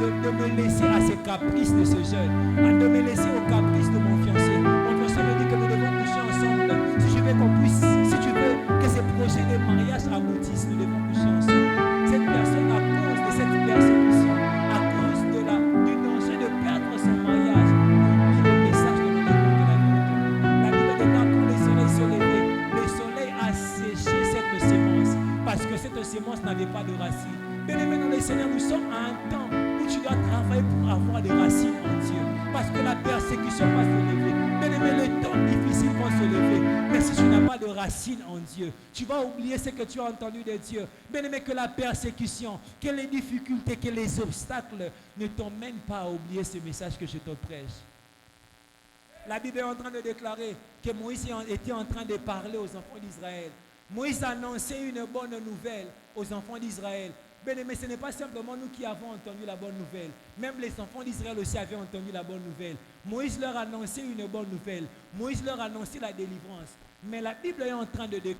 de me laisser à ces caprices de ce jeune, de me laisser aux caprices de mon fiancé. Mon fiancé me dit que nous devons coucher ensemble. Si tu veux qu'on puisse, si tu veux que ces projets de mariage aboutissent, nous devons coucher ensemble. Cette personne, à cause de cette persécution, à cause du danger de perdre son mariage, oublie le message de l'enlèvement de la vie. La Bible déclare quand le soleil se levait, le soleil a séché cette sémence, parce que cette sémence n'avait pas de racines. Bien-aimés dans le Seigneur, nous sommes à un temps où tu dois travailler pour avoir des racines en Dieu, parce que la persécution va se lever. Bien-aimé, le temps difficile va se lever, mais si tu n'as pas de racines en Dieu, tu vas oublier ce que tu as entendu de Dieu. Bien-aimé, que la persécution, que les difficultés, que les obstacles ne t'emmènent pas à oublier ce message que je te prêche. La Bible est en train de déclarer que Moïse était en train de parler aux enfants d'Israël. Moïse annonçait une bonne nouvelle aux enfants d'Israël. Bien-aimé, ce n'est pas simplement nous qui avons entendu la bonne nouvelle. Même les enfants d'Israël aussi avaient entendu la bonne nouvelle. Moïse leur annonçait une bonne nouvelle. Moïse leur annonçait la délivrance. Mais la Bible est en train de déclarer: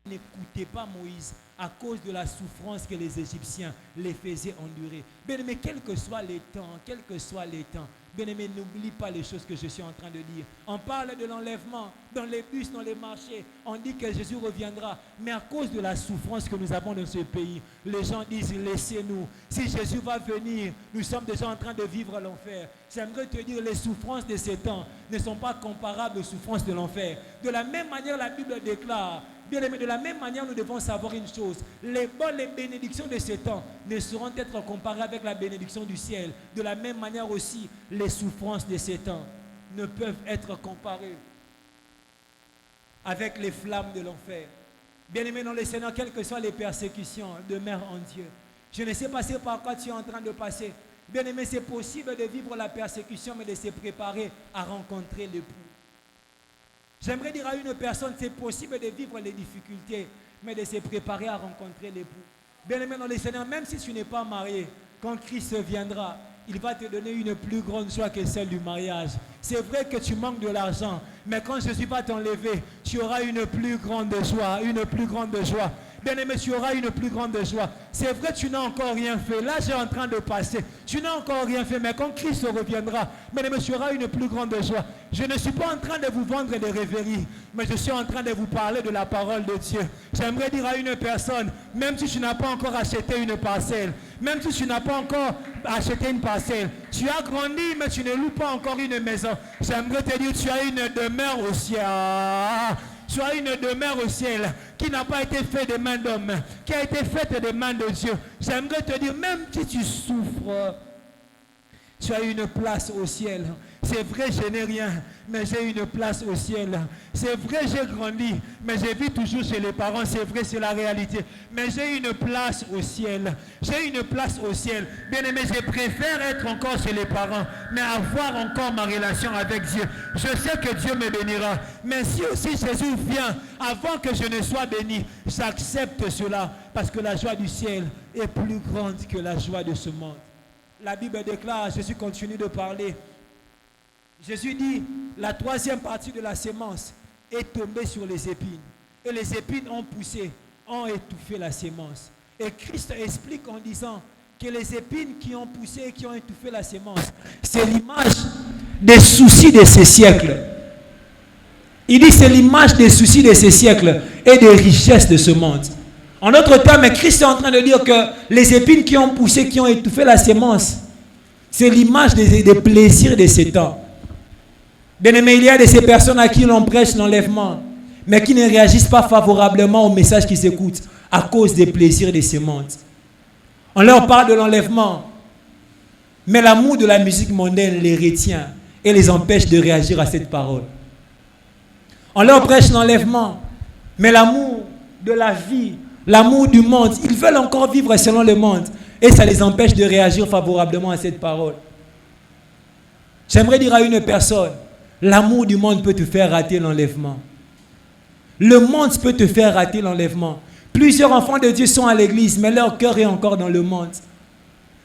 n'écoutez pas Moïse à cause de la souffrance que les Égyptiens les faisaient endurer. Bien-aimé, quel que soit les temps, bien-aimé, n'oublie pas les choses que je suis en train de dire. On parle de l'enlèvement dans les bus, dans les marchés. On dit que Jésus reviendra. Mais à cause de la souffrance que nous avons dans ce pays, les gens disent: laissez-nous. Si Jésus va venir, nous sommes déjà en train de vivre l'enfer. J'aimerais te dire, les souffrances de ces temps ne sont pas comparables aux souffrances de l'enfer. De la même manière, la Bible déclare, bien-aimé, de la même manière, nous devons savoir une chose: les bénédictions de ces temps ne sauront être comparées avec la bénédiction du ciel. De la même manière aussi, les souffrances de ces temps ne peuvent être comparées avec les flammes de l'enfer. Bien-aimé dans le Seigneur, quelles que soient les persécutions, demeure en Dieu. Je ne sais pas par quoi tu es en train de passer. Bien-aimé, c'est possible de vivre la persécution, mais de se préparer à rencontrer l'époux. J'aimerais dire à une personne: c'est possible de vivre les difficultés, mais de se préparer à rencontrer l'époux. Bien-aimé dans le Seigneur, même si tu n'es pas marié, quand Christ viendra, il va te donner une plus grande joie que celle du mariage. C'est vrai que tu manques de l'argent, mais quand Jésus va t'enlever, tu auras une plus grande joie, une plus grande joie. Bien-aimé, tu auras une plus grande joie. C'est vrai, tu n'as encore rien fait. Là, j'ai en train de passer. Tu n'as encore rien fait, mais quand Christ reviendra, bien-aimé, tu auras une plus grande joie. Je ne suis pas en train de vous vendre des rêveries, mais je suis en train de vous parler de la parole de Dieu. J'aimerais dire à une personne: même si tu n'as pas encore acheté une parcelle, même si tu n'as pas encore acheté une parcelle, tu as grandi, mais tu ne loues pas encore une maison. J'aimerais te dire: tu as une demeure au ciel. Tu as une demeure au ciel qui n'a pas été faite des mains d'hommes, qui a été faite des mains de Dieu. J'aimerais te dire, même si tu souffres, tu as une place au ciel. C'est vrai, je n'ai rien, mais j'ai une place au ciel. C'est vrai, j'ai grandi, mais j'ai vu toujours chez les parents. C'est vrai, c'est la réalité. Mais j'ai une place au ciel. J'ai une place au ciel. Bien aimé, je préfère être encore chez les parents, mais avoir encore ma relation avec Dieu. Je sais que Dieu me bénira. Mais si aussi Jésus vient avant que je ne sois béni, j'accepte cela parce que la joie du ciel est plus grande que la joie de ce monde. La Bible déclare, Jésus continue de parler. Jésus dit, la troisième partie de la sémence est tombée sur les épines. Et les épines ont poussé, ont étouffé la sémence. Et Christ explique en disant que les épines qui ont poussé et qui ont étouffé la sémence, c'est l'image des soucis de ces siècles. Il dit c'est l'image des soucis de ces siècles et des richesses de ce monde. En d'autres termes, Christ est en train de dire que les épines qui ont poussé, qui ont étouffé la sémence, c'est l'image des plaisirs de ces temps. Bien-aimé, il y a de ces personnes à qui l'on prêche l'enlèvement, mais qui ne réagissent pas favorablement au message qu'ils écoutent à cause des plaisirs de ce monde. On leur parle de l'enlèvement, mais l'amour de la musique mondaine les retient et les empêche de réagir à cette parole. On leur prêche l'enlèvement, mais l'amour de la vie, l'amour du monde, ils veulent encore vivre selon le monde et ça les empêche de réagir favorablement à cette parole. J'aimerais dire à une personne, l'amour du monde peut te faire rater l'enlèvement. Le monde peut te faire rater l'enlèvement. Plusieurs enfants de Dieu sont à l'église, mais leur cœur est encore dans le monde.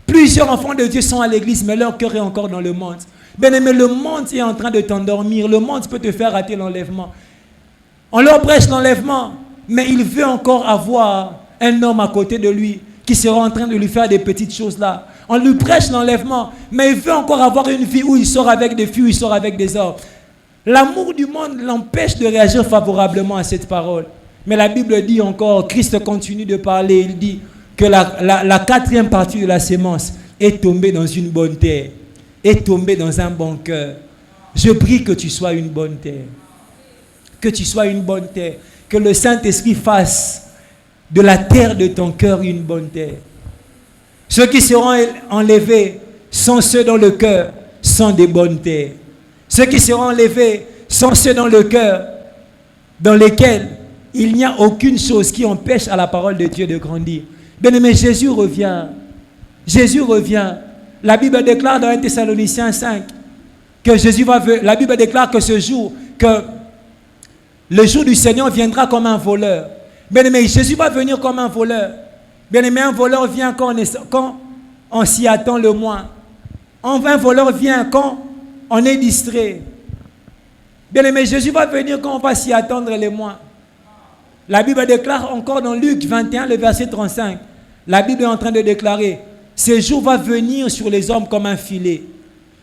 Plusieurs enfants de Dieu sont à l'église, mais leur cœur est encore dans le monde. Bien-aimé, le monde est en train de t'endormir. Le monde peut te faire rater l'enlèvement. On leur prêche l'enlèvement, mais il veut encore avoir un homme à côté de lui qui sera en train de lui faire des petites choses là. On lui prêche l'enlèvement, mais il veut encore avoir une vie où il sort avec des filles, où il sort avec des hommes. L'amour du monde l'empêche de réagir favorablement à cette parole. Mais la Bible dit encore, Christ continue de parler, il dit que la quatrième partie de la sémence est tombée dans une bonne terre, est tombée dans un bon cœur. Je prie que tu sois une bonne terre. Que tu sois une bonne terre. Que le Saint-Esprit fasse de la terre de ton cœur une bonne terre. Ceux qui seront enlevés sont ceux dont le cœur sont des bonnes terres. Ceux qui seront enlevés sont ceux dans le cœur dans lesquels il n'y a aucune chose qui empêche à la parole de Dieu de grandir. Bien-aimé, Jésus revient. Jésus revient. La Bible déclare dans 1 Thessaloniciens 5 que Jésus va venir. La Bible déclare que ce jour, que le jour du Seigneur viendra comme un voleur. Bien-aimé, Jésus va venir comme un voleur. Bien-aimé, un voleur vient quand on s'y attend le moins. Un voleur vient quand on est distrait. Bien-aimé, Jésus va venir quand on va s'y attendre le moins. La Bible déclare encore dans Luc 21, le verset 35. La Bible est en train de déclarer, ce jour va venir sur les hommes comme un filet.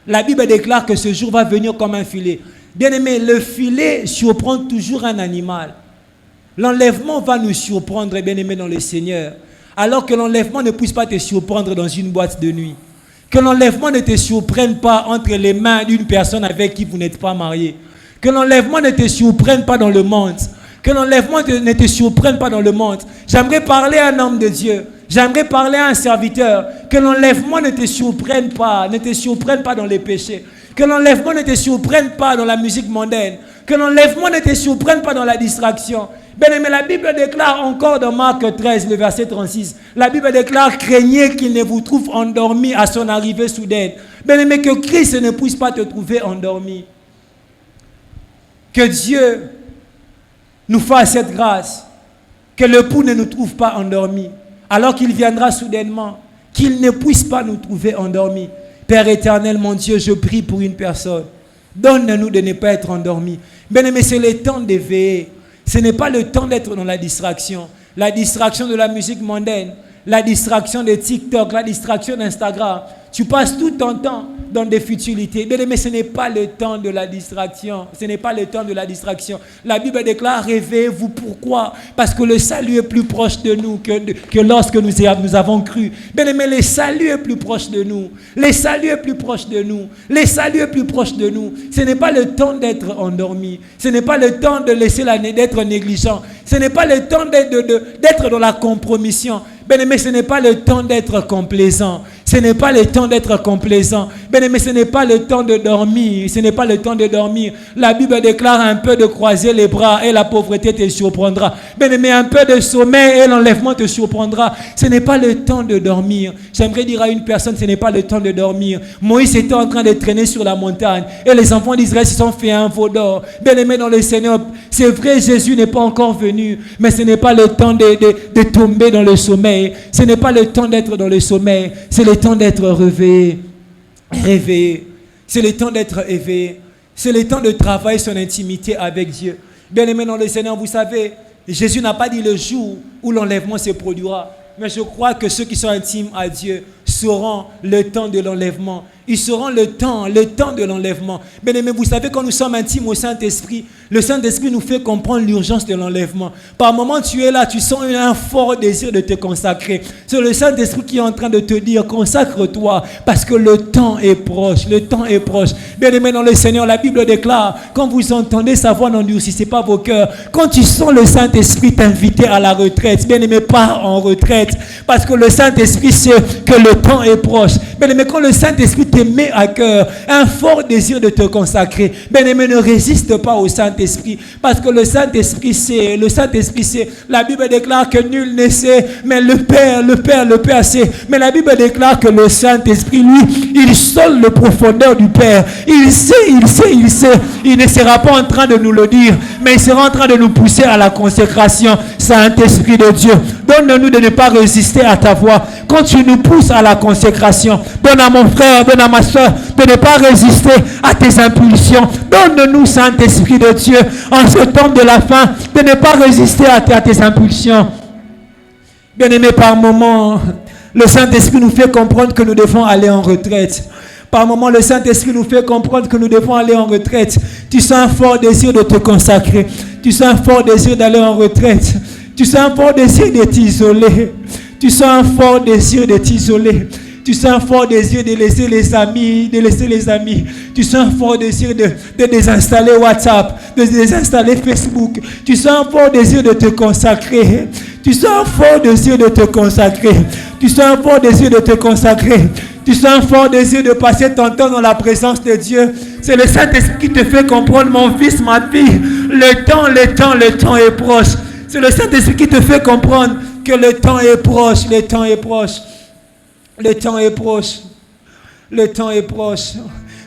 La Bible déclare que ce jour va venir comme un filet. Bien-aimé, le filet surprend toujours un animal. L'enlèvement va nous surprendre, bien-aimé, dans le Seigneur. Alors que l'enlèvement ne puisse pas te surprendre dans une boîte de nuit. Que l'enlèvement ne te surprenne pas entre les mains d'une personne avec qui vous n'êtes pas marié. Que l'enlèvement ne te surprenne pas dans le monde. Que l'enlèvement ne te surprenne pas dans le monde. J'aimerais parler à un homme de Dieu. J'aimerais parler à un serviteur. Que l'enlèvement ne te surprenne pas dans les péchés. Que l'enlèvement ne te surprenne pas dans la musique mondaine. Que l'enlèvement ne te surprenne pas dans la distraction. Bien-aimé, la Bible déclare encore dans Marc 13, le verset 36, la Bible déclare, craignez qu'il ne vous trouve endormi à son arrivée soudaine. Bien-aimé, que Christ ne puisse pas te trouver endormi. Que Dieu nous fasse cette grâce, que l'époux ne nous trouve pas endormis, alors qu'il viendra soudainement, qu'il ne puisse pas nous trouver endormis. Père éternel, mon Dieu, je prie pour une personne. Donne-nous de ne pas être endormis. Bien-aimé, c'est le temps d'éveiller. Ce n'est pas le temps d'être dans la distraction de la musique mondaine, la distraction de TikTok, la distraction d'Instagram. Tu passes tout ton temps dans des futilités. Bien aimé, ce n'est pas le temps de la distraction. Ce n'est pas le temps de la distraction. La Bible déclare, réveillez-vous. Pourquoi? Parce que le salut est plus proche de nous que lorsque nous avons cru. Bien aimé, le salut est plus proche de nous. Le salut est plus proche de nous. Le salut est plus proche de nous. Ce n'est pas le temps d'être endormi. Ce n'est pas le temps de laisser d'être négligent. Ce n'est pas le temps d'être dans la compromission. Bien aimé, ce n'est pas le temps d'être complaisant. Ce n'est pas le temps d'être complaisant. Bien-aimé, ce n'est pas le temps de dormir. Ce n'est pas le temps de dormir. La Bible déclare un peu de croiser les bras et la pauvreté te surprendra. Bien-aimé, un peu de sommeil et l'enlèvement te surprendra. Ce n'est pas le temps de dormir. J'aimerais dire à une personne, ce n'est pas le temps de dormir. Moïse était en train de traîner sur la montagne et les enfants d'Israël se sont fait un veau d'or. Bien-aimé dans le Seigneur, c'est vrai, Jésus n'est pas encore venu, mais ce n'est pas le temps de tomber dans le sommeil. Ce n'est pas le temps d'être dans le sommeil. C'est le temps d'être réveillé. C'est le temps d'être éveillé. C'est le temps de travailler son intimité avec Dieu. Bien-aimé dans le Seigneur, vous savez, Jésus n'a pas dit le jour où l'enlèvement se produira. Mais je crois que ceux qui sont intimes à Dieu sauront le temps de l'enlèvement. Ils sauront le temps de l'enlèvement. Bien-aimés, vous savez, quand nous sommes intimes au Saint-Esprit, le Saint-Esprit nous fait comprendre l'urgence de l'enlèvement. Par moment, tu es là, tu sens un fort désir de te consacrer. C'est le Saint-Esprit qui est en train de te dire, consacre-toi, parce que le temps est proche. Le temps est proche. Bien-aimés dans le Seigneur, la Bible déclare, quand vous entendez sa voix, n'endurcissez pas vos cœurs. Quand tu sens le Saint-Esprit t'inviter à la retraite, bien-aimé, pars en retraite, parce que le Saint-Esprit sait que le temps est proche. Bien-aimé, quand le Saint-Esprit te met à cœur un fort désir de te consacrer, bien-aimé, ne résiste pas au Saint-Esprit, parce que le Saint-Esprit sait, la Bible déclare que nul ne sait, mais le Père sait. Mais la Bible déclare que le Saint-Esprit, lui, il sonde le profondeur du Père. Il sait. Il ne sera pas en train de nous le dire, mais il sera en train de nous pousser à la consécration. Saint-Esprit de Dieu, donne-nous de ne pas résister à ta voix. Quand tu nous pousses à la consécration, donne à mon frère, donne à ma soeur, de ne pas résister à tes impulsions. Donne-nous, Saint-Esprit de Dieu, en ce temps de la fin, de ne pas résister à tes impulsions. Bien-aimés, par moments, le Saint-Esprit nous fait comprendre que nous devons aller en retraite. Par moments, le Saint-Esprit nous fait comprendre que nous devons aller en retraite. Tu sens un fort désir de te consacrer. Tu sens un fort désir d'aller en retraite. Tu sens un fort désir de t'isoler. Tu sens un fort désir de t'isoler. Tu sens un fort désir de laisser les amis, Tu sens un fort désir de désinstaller WhatsApp, de désinstaller Facebook. Tu sens un fort désir de te consacrer. Tu sens un fort désir de te consacrer. Tu sens un fort désir de te consacrer. Tu sens un fort désir de passer ton temps dans la présence de Dieu. C'est le Saint-Esprit qui te fait comprendre, mon fils, ma fille. Le temps est proche. C'est le Saint-Esprit qui te fait comprendre que le temps est proche. Le temps est proche. Le temps est proche. Le temps est proche.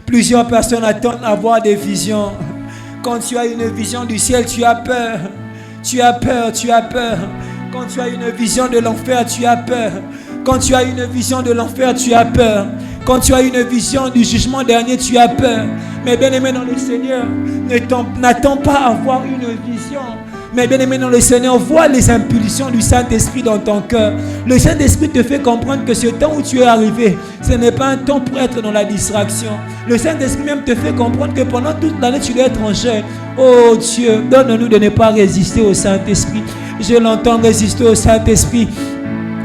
Plusieurs personnes attendent à avoir des visions. Quand tu as une vision du ciel, tu as peur. Tu as peur. Quand tu as une vision de l'enfer, tu as peur. Quand tu as une vision de l'enfer, tu as peur. Quand tu as une vision du jugement dernier, tu as peur. Mais bien-aimé dans le Seigneur, n'attends pas à avoir une vision. Mais bien-aimé dans le Seigneur, vois les impulsions du Saint-Esprit dans ton cœur. Le Saint-Esprit te fait comprendre que ce temps où tu es arrivé, ce n'est pas un temps pour être dans la distraction. Le Saint-Esprit même te fait comprendre que pendant toute l'année, tu dois être en jeûne. Oh Dieu, donne-nous de ne pas résister au Saint-Esprit. Je l'entends résister au Saint-Esprit.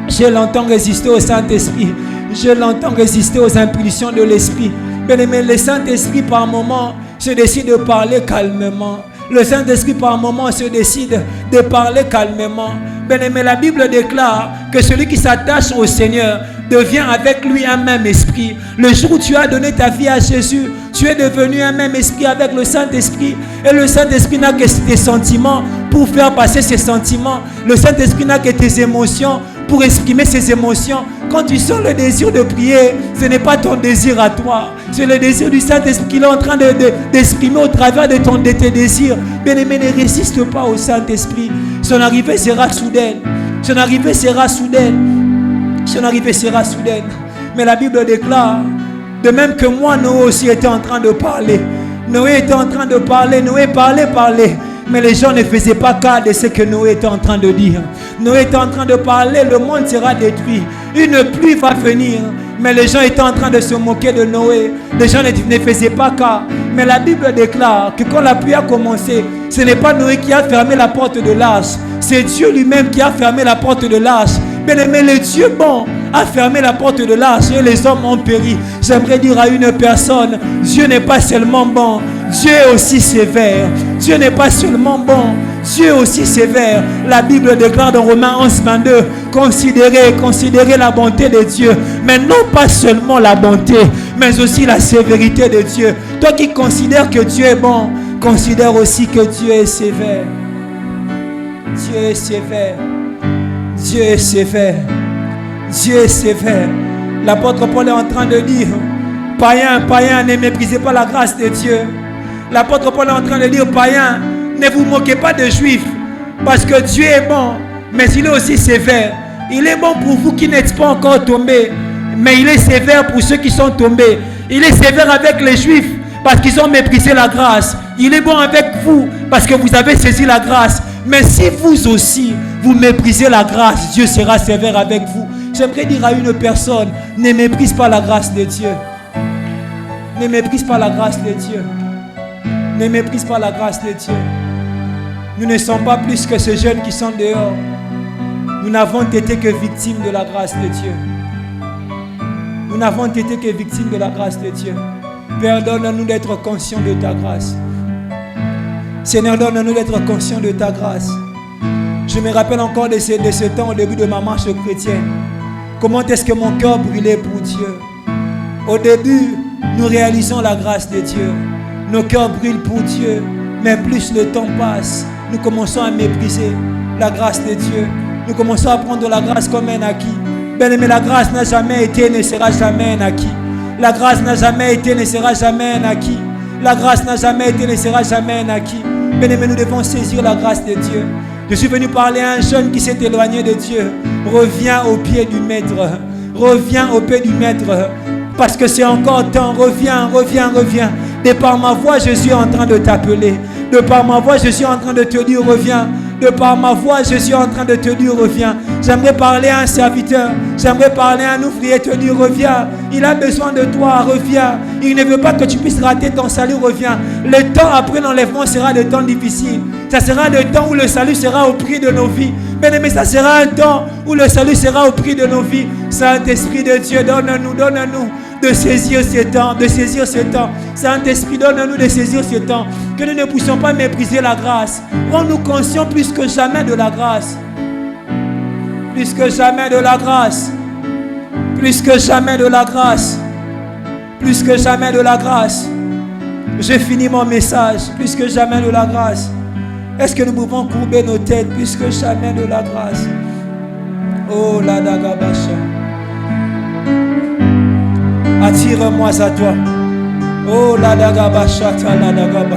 Je l'entends résister au Saint-Esprit. Je l'entends résister aux impulsions de l'Esprit. Bien-aimé, le Saint-Esprit par moment se décide de parler calmement. Le Saint-Esprit par moment se décide de parler calmement. Bien-aimé, la Bible déclare que celui qui s'attache au Seigneur devient avec lui un même esprit. Le jour où tu as donné ta vie à Jésus, tu es devenu un même esprit avec le Saint-Esprit. Et le Saint-Esprit n'a que tes sentiments pour faire passer ses sentiments. Le Saint-Esprit n'a que tes émotions pour exprimer ses émotions. Quand tu sens le désir de prier, ce n'est pas ton désir à toi. C'est le désir du Saint-Esprit qu'il est en train d'exprimer au travers de tes désirs. Bien-aimé, ne résiste pas au Saint-Esprit. Son arrivée sera soudaine. Son arrivée sera soudaine. Son arrivée sera soudaine. Mais la Bible déclare, de même que moi, Noé aussi était en train de parler. Noé était en train de parler. Noé parlait. Mais les gens ne faisaient pas cas de ce que Noé était en train de dire. Noé était en train de parler, le monde sera détruit. Une pluie va venir. Mais les gens étaient en train de se moquer de Noé. Les gens ne faisaient pas cas. Mais la Bible déclare que quand la pluie a commencé, ce n'est pas Noé qui a fermé la porte de l'arche. C'est Dieu lui-même qui a fermé la porte de l'arche. Bien-aimé, le Dieu bon a fermé la porte de l'arche et les hommes ont péri. J'aimerais dire à une personne, Dieu n'est pas seulement bon, Dieu est aussi sévère. Dieu n'est pas seulement bon, Dieu est aussi sévère. La Bible déclare dans Romains 11, 22, considérez la bonté de Dieu, mais non pas seulement la bonté, mais aussi la sévérité de Dieu. Toi qui considères que Dieu est bon, considère aussi que Dieu est sévère. Dieu est sévère. Dieu est sévère. Dieu est sévère. L'apôtre Paul est en train de dire, païens, ne méprisez pas la grâce de Dieu. L'apôtre Paul est en train de dire, païens, ne vous moquez pas de juifs, parce que Dieu est bon, mais il est aussi sévère. Il est bon pour vous qui n'êtes pas encore tombés, mais il est sévère pour ceux qui sont tombés. Il est sévère avec les juifs, parce qu'ils ont méprisé la grâce. Il est bon avec vous, parce que vous avez saisi la grâce. Mais si vous aussi, vous méprisez la grâce, Dieu sera sévère avec vous. J'aimerais dire à une personne, ne méprise pas la grâce de Dieu. Ne méprise pas la grâce de Dieu. Ne méprise pas la grâce de Dieu. Nous ne sommes pas plus que ces jeunes qui sont dehors. Nous n'avons été que victimes de la grâce de Dieu. Nous n'avons été que victimes de la grâce de Dieu. Père, donne-nous d'être conscients de ta grâce. Seigneur, donne-nous d'être conscients de ta grâce. Je me rappelle encore de ce temps au début de ma marche chrétienne. Comment est-ce que mon cœur brûlait pour Dieu. Au début, nous réalisons la grâce de Dieu. Nos cœurs brûlent pour Dieu. Mais plus le temps passe, nous commençons à mépriser la grâce de Dieu. Nous commençons à prendre la grâce comme un acquis. Bien-aimé, la grâce n'a jamais été, ne sera jamais un acquis. La grâce n'a jamais été, ne sera jamais un acquis. La grâce n'a jamais été, ne sera jamais un acquis. Bien-aimé, nous devons saisir la grâce de Dieu. Je suis venu parler à un jeune qui s'est éloigné de Dieu. Reviens au pied du Maître. Reviens au pied du Maître. Parce que c'est encore temps. Reviens. De par ma voix, je suis en train de t'appeler. De par ma voix, je suis en train de te dire reviens. De par ma voix, je suis en train de te dire reviens. J'aimerais parler à un serviteur. J'aimerais parler à un ouvrier, te dire reviens. Il a besoin de toi, reviens. Il ne veut pas que tu puisses rater ton salut, reviens. Le temps après l'enlèvement sera des temps difficiles. Ça sera le temps où le salut sera au prix de nos vies. Mais ça sera un temps où le salut sera au prix de nos vies. Saint-Esprit de Dieu, donne-nous de saisir ce temps, Saint-Esprit, donne-nous de saisir ce temps. Que nous ne puissions pas mépriser la grâce. Rends-nous conscients plus que jamais de la grâce. Plus que jamais de la grâce. Plus que jamais de la grâce. Plus que jamais de la grâce. J'ai fini mon message. Plus que jamais de la grâce. Est-ce que nous pouvons courber nos têtes plus que jamais de la grâce? Oh la dagabasha. Attire-moi à toi. Oh la dagabasha la dagaba.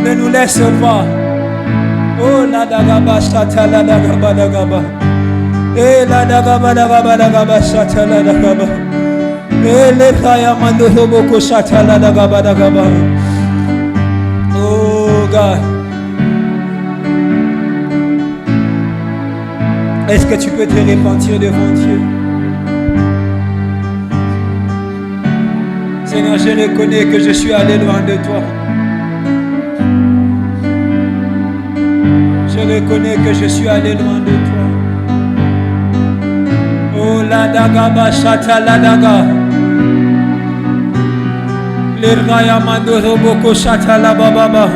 Ne nous laisse pas. Oh la dagabasha la dagaba dagaba. Eh la dagaba dagaba dagabasha la dagaba. Eh le kaya mando hoboko shata la dagaba dagaba. Oh God. Est-ce que tu peux te repentir devant Dieu? Seigneur, je reconnais que je suis allé loin de toi. Je reconnais que je suis allé loin de toi. Oh la daga bashata la daga. Le raya mando roboko shata la bababa.